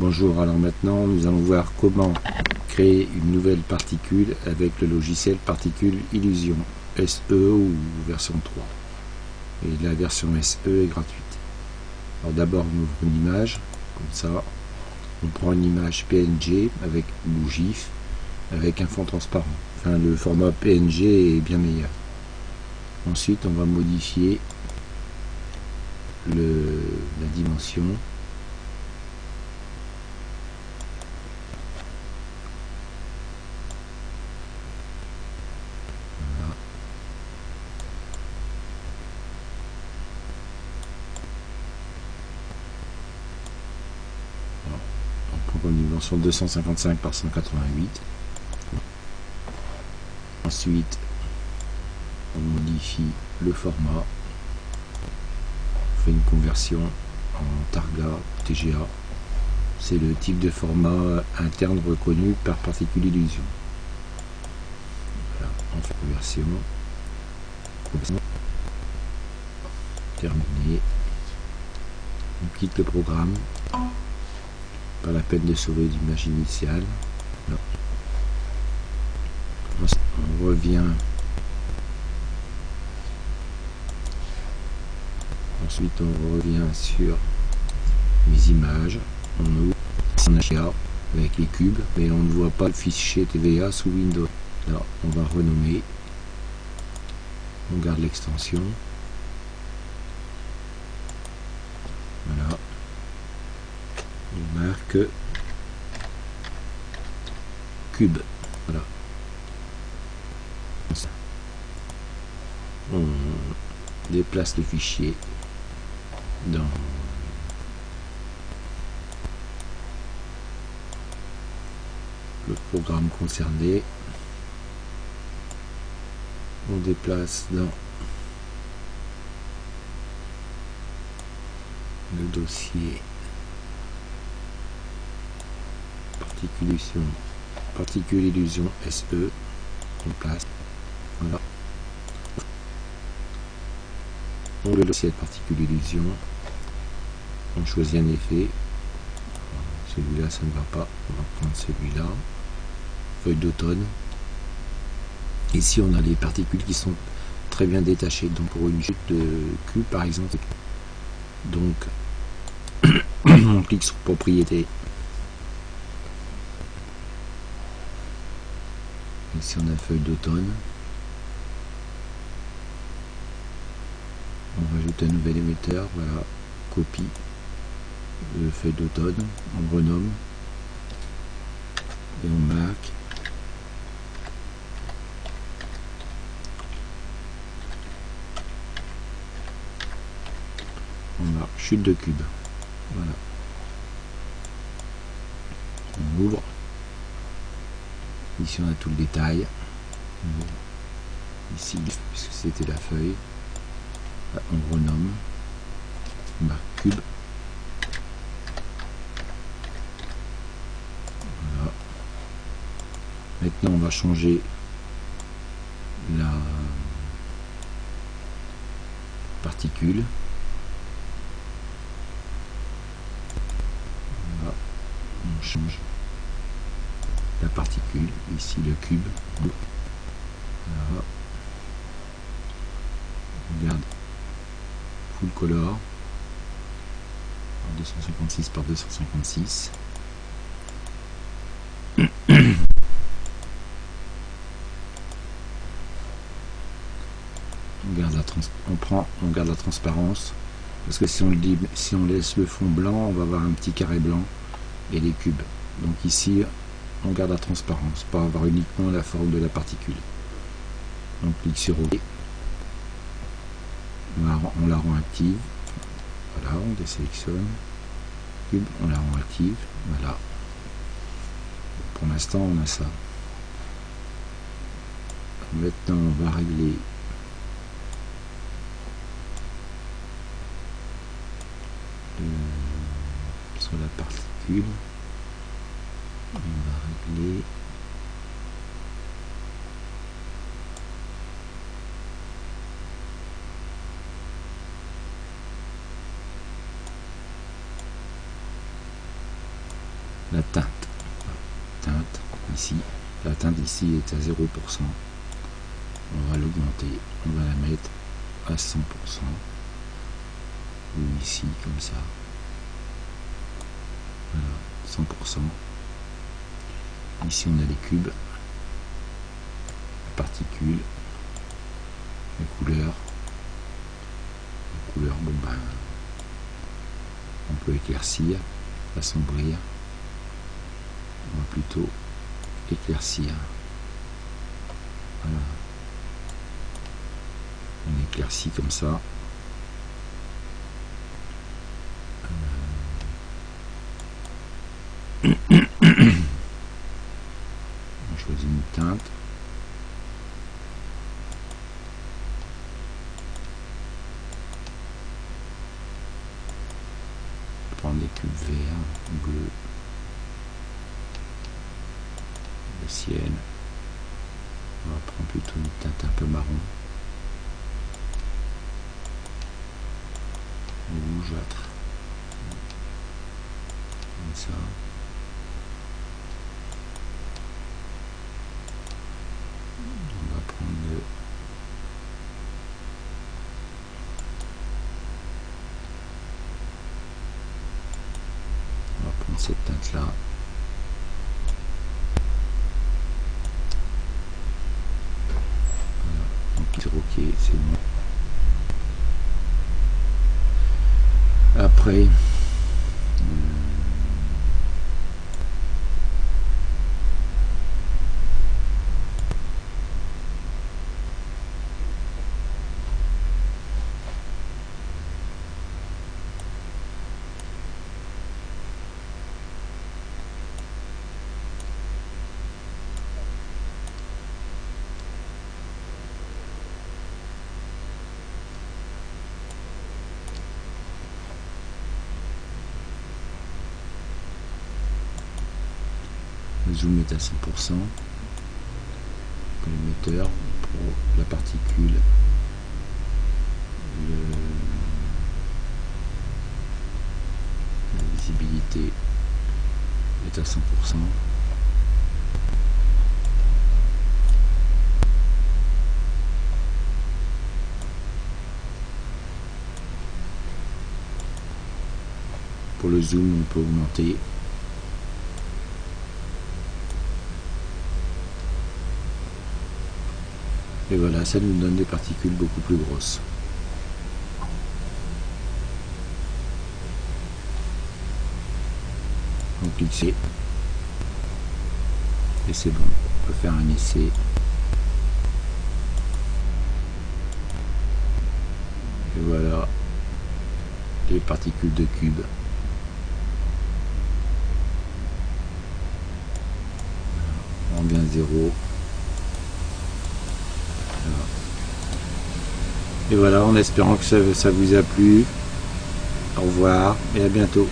Bonjour, alors maintenant nous allons voir comment créer une nouvelle particule avec le logiciel Particule Illusion SE ou version 3. Et la version SE est gratuite. Alors d'abord on ouvre une image, comme ça. On prend une image PNG avec ou GIF avec un fond transparent. Enfin, le format PNG est bien meilleur. Ensuite on va modifier la dimension. On prend comme dimension 255 par 188. Ensuite, on modifie le format. On fait une conversion en Targa TGA. C'est le type de format interne reconnu par Particule Illusion. Voilà, on fait conversion. Terminé. On quitte le programme. Pas la peine de sauver l'image initiale. Non. On revient. Ensuite, on revient sur les images. On ouvre en HA avec les cubes, mais on ne voit pas le fichier TVA sous Windows. Là, on va renommer. On garde l'extension. Voilà. On marque cube. Voilà. On déplace le fichier dans le programme concerné. On déplace dans le dossier Particule Illusion SE. On place. Voilà. On le dossier Particule Illusion. On choisit un effet. Celui-là, ça ne va pas. On va prendre celui-là. Feuille d'automne. Ici, on a les particules qui sont très bien détachées. Donc, pour une chute de cube, par exemple. Donc, on clique sur Propriétés. Ici, on a feuille d'automne. On rajoute un nouvel émetteur. Voilà. Copie. Feuille d'automne. On renomme. Et on marque. On marque chute de cube. Voilà. On ouvre. Ici on a tout le détail. Ici, puisque c'était la feuille. Là, on renomme. On marque cube. Voilà. Maintenant on va changer la particule. Voilà. On change la particule, ici le cube. Voilà. On regarde full color 256 par 256. On garde la transparence, parce que si on laisse le fond blanc, on va avoir un petit carré blanc et les cubes. Donc ici on garde la transparence pour avoir uniquement la forme de la particule. On clique sur OK. On la rend active. Voilà, on désélectionne. Cube, on la rend active. Voilà. Pour l'instant, on a ça. Maintenant, on va régler sur la particule. On va régler la teinte. Teinte ici. La teinte ici est à 0%. On va l'augmenter. On va la mettre à 100%. Ou ici, comme ça. Voilà, 100%. Ici, on a les cubes. Les particules. Les couleurs. Les couleurs, bon ben, on peut éclaircir, assombrir. On va plutôt éclaircir. Voilà. On éclaircit comme ça. On choisit une teinte. On va prendre des cubes verts, bleus, le ciel. On va prendre plutôt une teinte un peu marron. Rougeâtre. Comme ça. On va prendre cette teinte là. Voilà. Donc ok, c'est bon. Après le zoom est à 100%. L'émetteur pour la particule, la visibilité est à 100%. Pour le zoom, on peut augmenter. Et voilà, ça nous donne des particules beaucoup plus grosses. On clique C. Et c'est bon. On peut faire un essai. Et voilà les particules de cube. On revient à 0. Et voilà, en espérant que ça vous a plu. Au revoir et à bientôt.